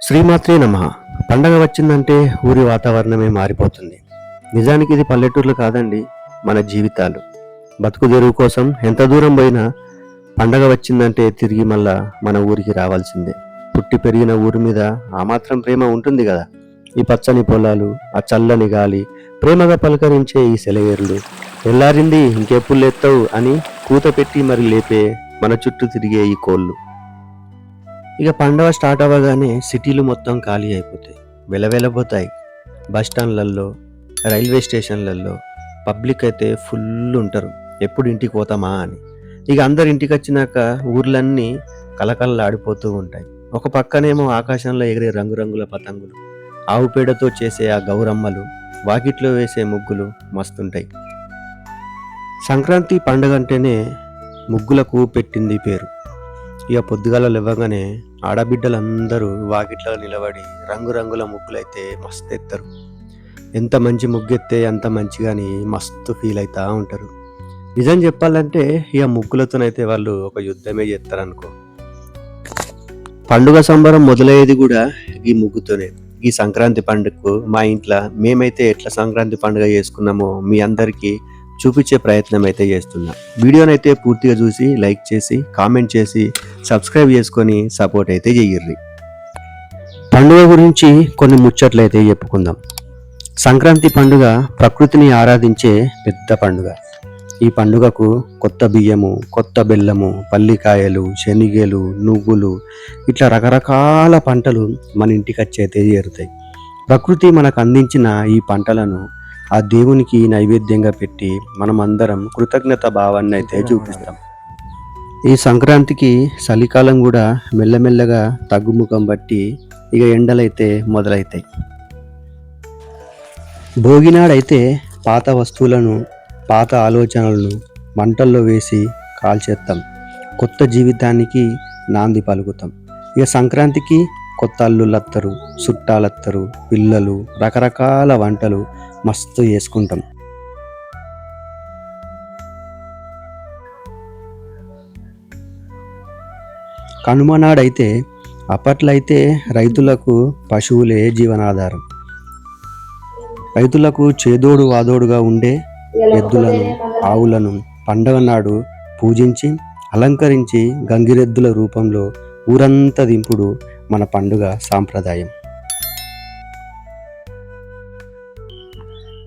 శ్రీమాత్రే నమః. పండగ వచ్చిందంటే ఊరి వాతావరణమే మారిపోతుంది. నిజానికి ఇది పల్లెటూర్లు కాదండి, మన జీవితాలు. బతుకు తెరువు కోసం ఎంత దూరం పోయినా పండగ వచ్చిందంటే తిరిగి మళ్ళా మన ఊరికి రావాల్సిందే. పుట్టి పెరిగిన ఊరి మీద ఆ మాత్రం ప్రేమ ఉంటుంది కదా. ఈ పచ్చని పొలాలు, ఆ చల్లని గాలి, ప్రేమగా పలకరించే ఈ సెలయేరులు, తెల్లారింది ఇంకెప్పుడు లేస్తావు అని కూత పెట్టి మరి లేపే మన చుట్టూ తిరిగే ఈ కోళ్ళు. ఇక పండగ స్టార్ట్ అవ్వగానే సిటీలు మొత్తం ఖాళీ అయిపోతాయి, వెలవెలబోతాయి. బస్ స్టాండ్లలో, రైల్వే స్టేషన్లలో పబ్లిక్ అయితే ఫుల్ ఉంటారు. ఎప్పుడు ఇంటికి పోతామా అని. ఇక అందరు ఇంటికి వచ్చినాక ఊర్లన్నీ కలకలలాడిపోతూ ఉంటాయి. ఒక పక్కనేమో ఆకాశంలో ఎగిరే రంగురంగుల పతంగులు, ఆవు పేడతో చేసే ఆ గౌరమ్మలు, వాకిట్లో వేసే ముగ్గులు మస్తుంటాయి. సంక్రాంతి పండుగ అంటేనే ముగ్గులకు పెట్టింది పేరు. ఇక పొద్దుగాల లేవగానే ఆడబిడ్డలందరూ వాకిట్లో నిలబడి రంగురంగుల ముగ్గులైతే మస్తు ఎత్తారు. ఎంత మంచి ముగ్గెత్తే అంత మంచిగాని మస్తు ఫీల్ అవుతా ఉంటారు. నిజం చెప్పాలంటే ఇక ముగ్గులతోనైతే వాళ్ళు ఒక యుద్ధమే చేస్తారనుకో. పండుగ సంబరం మొదలయ్యేది కూడా ఈ ముగ్గుతోనే. ఈ సంక్రాంతి పండుగకు మా ఇంట్లో మేమైతే ఎట్లా సంక్రాంతి పండుగ చేసుకున్నామో మీ అందరికీ చూపించే ప్రయత్నం అయితే చేస్తున్నా. వీడియోనైతే పూర్తిగా చూసి లైక్ చేసి కామెంట్ చేసి సబ్స్క్రైబ్ చేసుకొని సపోర్ట్ అయితే చెయ్యిర్రి. పండుగ గురించి కొన్ని ముచ్చట్లు అయితే చెప్పుకుందాం. సంక్రాంతి పండుగ ప్రకృతిని ఆరాధించే పెద్ద పండుగ. ఈ పండుగకు కొత్త బియ్యము, కొత్త బెల్లము, పల్లికాయలు, శనిగలు, నువ్వులు ఇట్లా రకరకాల పంటలు మన ఇంటికి వచ్చి అయితే చేరుతాయి. ప్రకృతి మనకు అందించిన ఈ పంటలను ఆ దేవునికి నైవేద్యంగా పెట్టి మనం అందరం కృతజ్ఞత భావాన్ని అయితే చూపిస్తాం. ఈ సంక్రాంతికి చలికాలం కూడా మెల్లమెల్లగా తగ్గుముఖం బట్టి ఇక ఎండలైతే మొదలైతాయి. భోగినాడైతే పాత వస్తువులను, పాత ఆలోచనలను మంటల్లో వేసి కాల్చేస్తాం. కొత్త జీవితానికి నాంది పలుకుతాం. ఇక సంక్రాంతికి కొత్త అల్లుళ్ళత్తరు, చుట్టాలత్తరు, పిల్లలు, రకరకాల వంటలు మస్తు చేసుకుంటాం. కనుమనాడైతే అప్పట్లో అయితే రైతులకు పశువులే జీవనాధారం. రైతులకు చేదోడు వాదోడుగా ఉండే ఎద్దులను, ఆవులను పండగ నాడు పూజించి అలంకరించి గంగిరెద్దుల రూపంలో ఊరంతా దింపుడు మన పండుగ సాంప్రదాయం.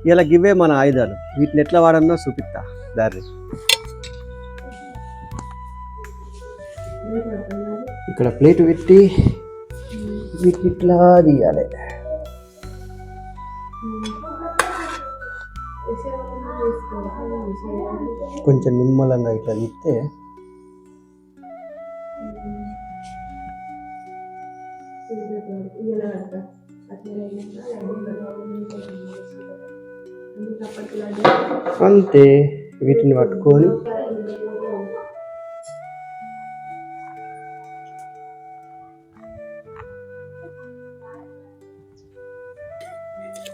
ఇలా గివే మన ఆయుధాలు. వీటిని ఎట్లా వాడన్నా చూపిస్తా దారి. ఇక్కడ ప్లేట్ పెట్టి వీటిని ఇట్లా తీయాలి. కొంచెం నిమ్మలంగా ఇట్లా తీస్తే అంతే. వీటిని పట్టుకొని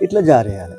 ఇట్లా జారేయాలి.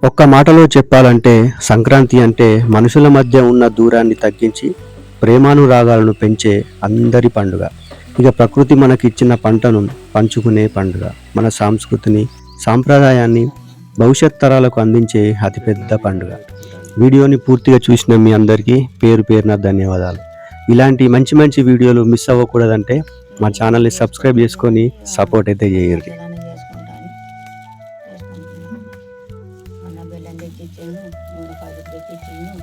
ఒక్క మాటలో చెప్పాలంటే సంక్రాంతి అంటే మనుషుల మధ్య ఉన్న దూరాన్ని తగ్గించి ప్రేమానురాగాలను పెంచే అందరి పండుగ. ఇక ప్రకృతి మనకిచ్చిన పంటను పంచుకునే పండుగ. మన సంస్కృతిని, సాంప్రదాయాన్ని భవిష్యత్ తరాలకు అందించే అతిపెద్ద పండుగ. వీడియోని పూర్తిగా చూసిన మీ అందరికీ పేరు పేరున ధన్యవాదాలు. ఇలాంటి మంచి మంచి వీడియోలు మిస్ అవ్వకూడదంటే మా ఛానల్ని సబ్స్క్రైబ్ చేసుకొని సపోర్ట్ అయితే చేయండి. బెల్లం తెచ్చిచ్చాను, నూనె పాకెట్ తెచ్చిచ్చాను.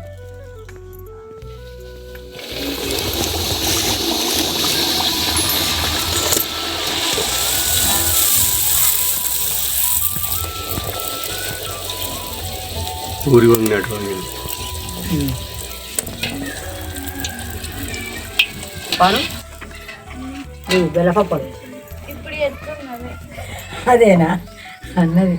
ఊరి వంగినటువంటి పాలు బెల్లపప్పాలు ఇప్పుడు అదేనా అన్నది.